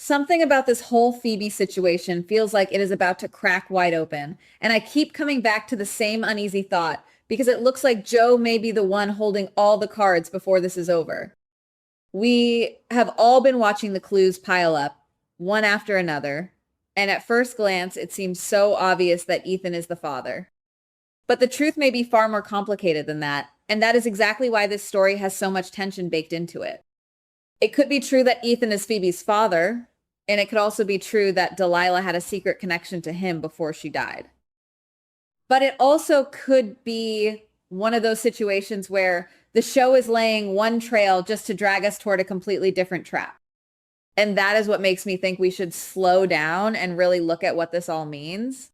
Something about this whole Phoebe situation feels like it is about to crack wide open, and I keep coming back to the same uneasy thought because it looks like Joe may be the one holding all the cards before this is over. We have all been watching the clues pile up, one after another, and at first glance, it seems so obvious that Ethan is the father. But the truth may be far more complicated than that, and that is exactly why this story has so much tension baked into it. It could be true that Ethan is Phoebe's father, and it could also be true that Delilah had a secret connection to him before she died. But it also could be one of those situations where the show is laying one trail just to drag us toward a completely different trap. And that is what makes me think we should slow down and really look at what this all means.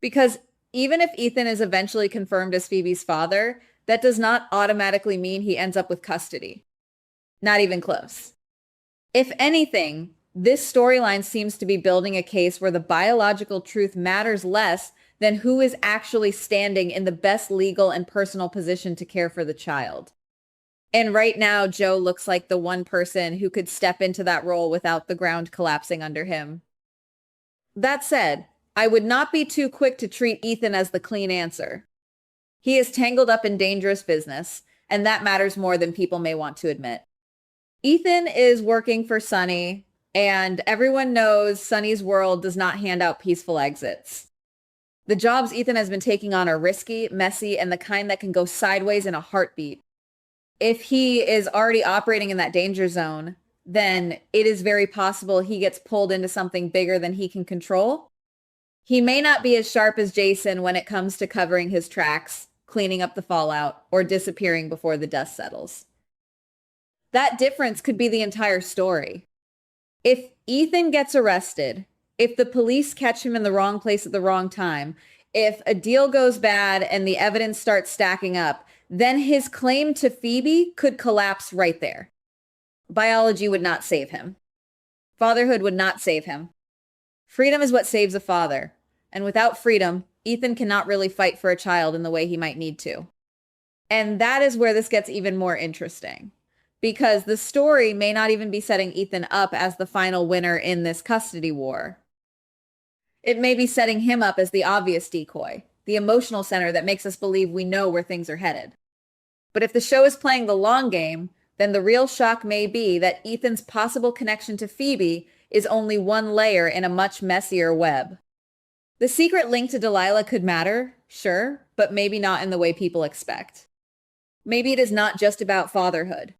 Because even if Ethan is eventually confirmed as Phoebe's father, that does not automatically mean he ends up with custody. Not even close. If anything, this storyline seems to be building a case where the biological truth matters less than who is actually standing in the best legal and personal position to care for the child. And right now, Joe looks like the one person who could step into that role without the ground collapsing under him. That said, I would not be too quick to treat Ethan as the clean answer. He is tangled up in dangerous business, and that matters more than people may want to admit. Ethan is working for Sonny, and everyone knows Sonny's world does not hand out peaceful exits. The jobs Ethan has been taking on are risky, messy, and the kind that can go sideways in a heartbeat. If he is already operating in that danger zone, then it is very possible he gets pulled into something bigger than he can control. He may not be as sharp as Jason when it comes to covering his tracks, cleaning up the fallout, or disappearing before the dust settles. That difference could be the entire story. If Ethan gets arrested, if the police catch him in the wrong place at the wrong time, if a deal goes bad and the evidence starts stacking up, then his claim to Phoebe could collapse right there. Biology would not save him. Fatherhood would not save him. Freedom is what saves a father. And without freedom, Ethan cannot really fight for a child in the way he might need to. And that is where this gets even more interesting. Because the story may not even be setting Ethan up as the final winner in this custody war. It may be setting him up as the obvious decoy, the emotional center that makes us believe we know where things are headed. But if the show is playing the long game, then the real shock may be that Ethan's possible connection to Phoebe is only one layer in a much messier web. The secret link to Delilah could matter, sure, but maybe not in the way people expect. Maybe it is not just about fatherhood.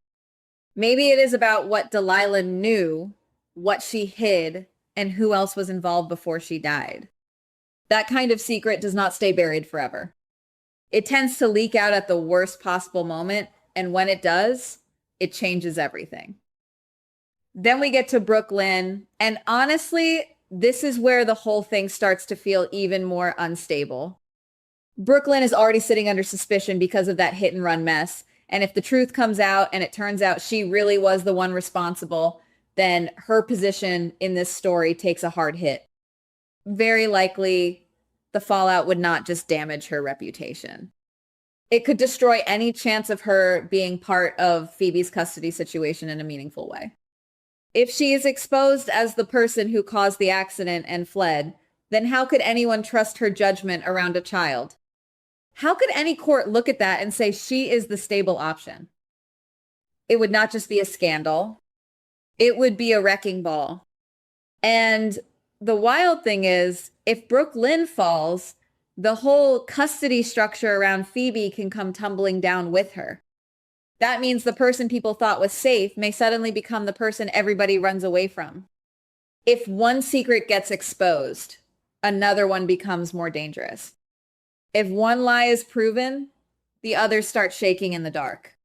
Maybe it is about what Delilah knew, what she hid, and who else was involved before she died. That kind of secret does not stay buried forever. It tends to leak out at the worst possible moment, and when it does, it changes everything. Then we get to Brooklyn, and honestly, this is where the whole thing starts to feel even more unstable. Brooklyn is already sitting under suspicion because of that hit and run mess, and if the truth comes out and it turns out she really was the one responsible, then her position in this story takes a hard hit. Very likely, the fallout would not just damage her reputation. It could destroy any chance of her being part of Phoebe's custody situation in a meaningful way. If she is exposed as the person who caused the accident and fled, then how could anyone trust her judgment around a child? How could any court look at that and say she is the stable option? It would not just be a scandal. It would be a wrecking ball. And the wild thing is, if Brooklyn falls, the whole custody structure around Phoebe can come tumbling down with her. That means the person people thought was safe may suddenly become the person everybody runs away from. If one secret gets exposed, another one becomes more dangerous. If one lie is proven, the others start shaking in the dark.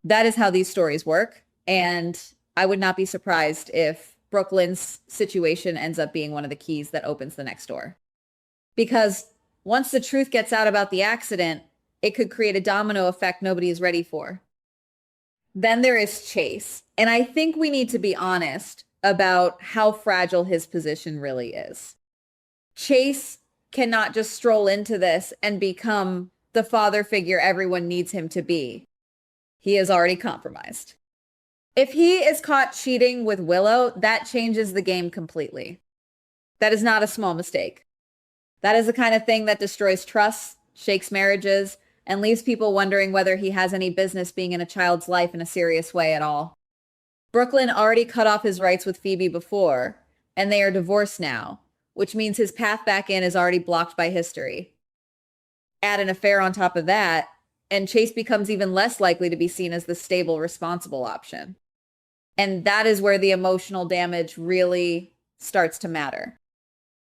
That is how these stories work, and I would not be surprised if Brooklyn's situation ends up being one of the keys that opens the next door. Because once the truth gets out about the accident, it could create a domino effect nobody is ready for. Then there is Chase, and I think we need to be honest about how fragile his position really is. Chase cannot just stroll into this and become the father figure everyone needs him to be. He is already compromised. If he is caught cheating with Willow, that changes the game completely. That is not a small mistake. That is the kind of thing that destroys trust, shakes marriages, and leaves people wondering whether he has any business being in a child's life in a serious way at all. Brooklyn already cut off his rights with Phoebe before, and they are divorced now, which means his path back in is already blocked by history. Add an affair on top of that, and Chase becomes even less likely to be seen as the stable, responsible option. And that is where the emotional damage really starts to matter.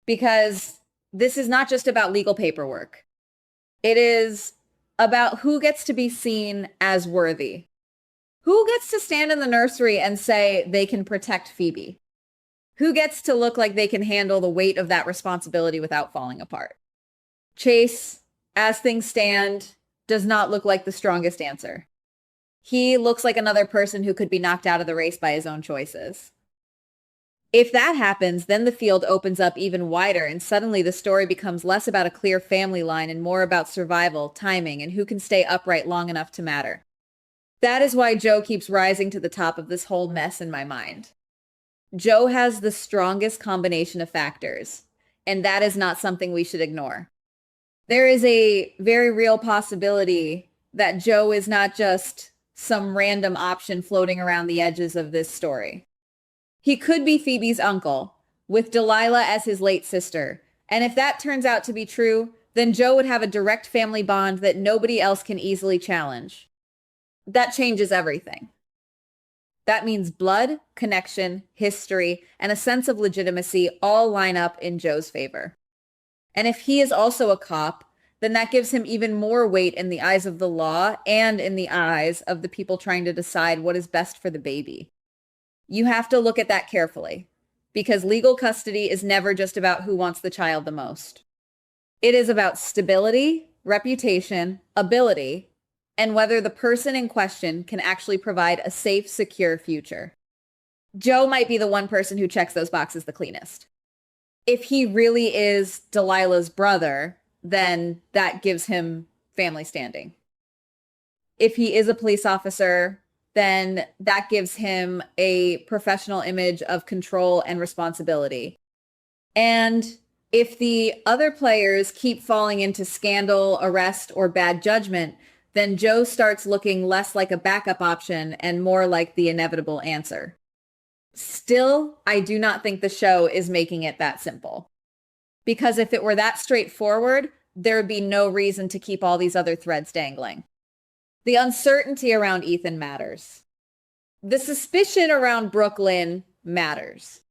Because this is not just about legal paperwork. It is about who gets to be seen as worthy. Who gets to stand in the nursery and say they can protect Phoebe? Who gets to look like they can handle the weight of that responsibility without falling apart? Chase, as things stand, does not look like the strongest answer. He looks like another person who could be knocked out of the race by his own choices. If that happens, then the field opens up even wider, and suddenly the story becomes less about a clear family line and more about survival, timing, and who can stay upright long enough to matter. That is why Joe keeps rising to the top of this whole mess in my mind. Joe has the strongest combination of factors, and that is not something we should ignore. There is a very real possibility that Joe is not just some random option floating around the edges of this story. He could be Phoebe's uncle, with Delilah as his late sister. And if that turns out to be true, then Joe would have a direct family bond that nobody else can easily challenge. That changes everything. That means blood, connection, history, and a sense of legitimacy all line up in Joe's favor. And if he is also a cop, then that gives him even more weight in the eyes of the law and in the eyes of the people trying to decide what is best for the baby. You have to look at that carefully, because legal custody is never just about who wants the child the most. It is about stability, reputation, ability, and whether the person in question can actually provide a safe, secure future. Joe might be the one person who checks those boxes the cleanest. If he really is Delilah's brother, then that gives him family standing. If he is a police officer, then that gives him a professional image of control and responsibility. And if the other players keep falling into scandal, arrest, or bad judgment, then Joe starts looking less like a backup option and more like the inevitable answer. Still, I do not think the show is making it that simple. Because if it were that straightforward, there would be no reason to keep all these other threads dangling. The uncertainty around Ethan matters. The suspicion around Brooklyn matters.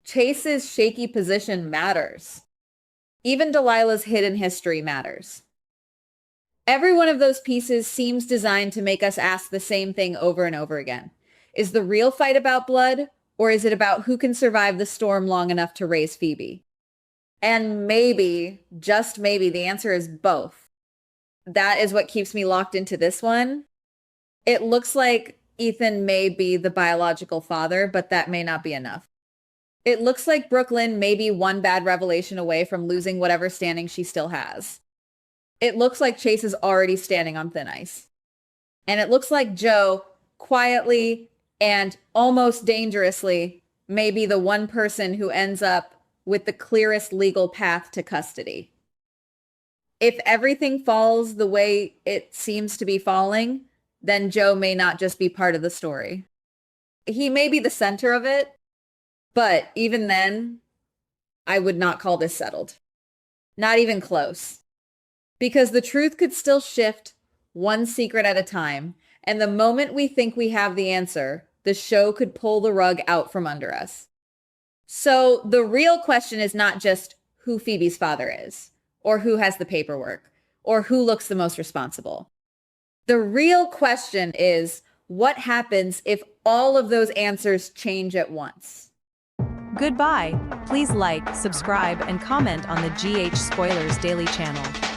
Chase's shaky position matters. Even Delilah's hidden history matters. Every one of those pieces seems designed to make us ask the same thing over and over again. Is the real fight about blood, or is it about who can survive the storm long enough to raise Phoebe? And maybe, just maybe, the answer is both. That is what keeps me locked into this one. It looks like Ethan may be the biological father, but that may not be enough. It looks like Brooklyn may be one bad revelation away from losing whatever standing she still has. It looks like Chase is already standing on thin ice. And it looks like Joe, quietly and almost dangerously, may be the one person who ends up with the clearest legal path to custody. If everything falls the way it seems to be falling, then Joe may not just be part of the story. He may be the center of it, but even then, I would not call this settled. Not even close. Because the truth could still shift one secret at a time, and the moment we think we have the answer, the show could pull the rug out from under us. So the real question is not just who Phoebe's father is, or who has the paperwork, or who looks the most responsible. The real question is, what happens if all of those answers change at once? Goodbye. Please like, subscribe, and comment on the GH Spoilers Daily channel.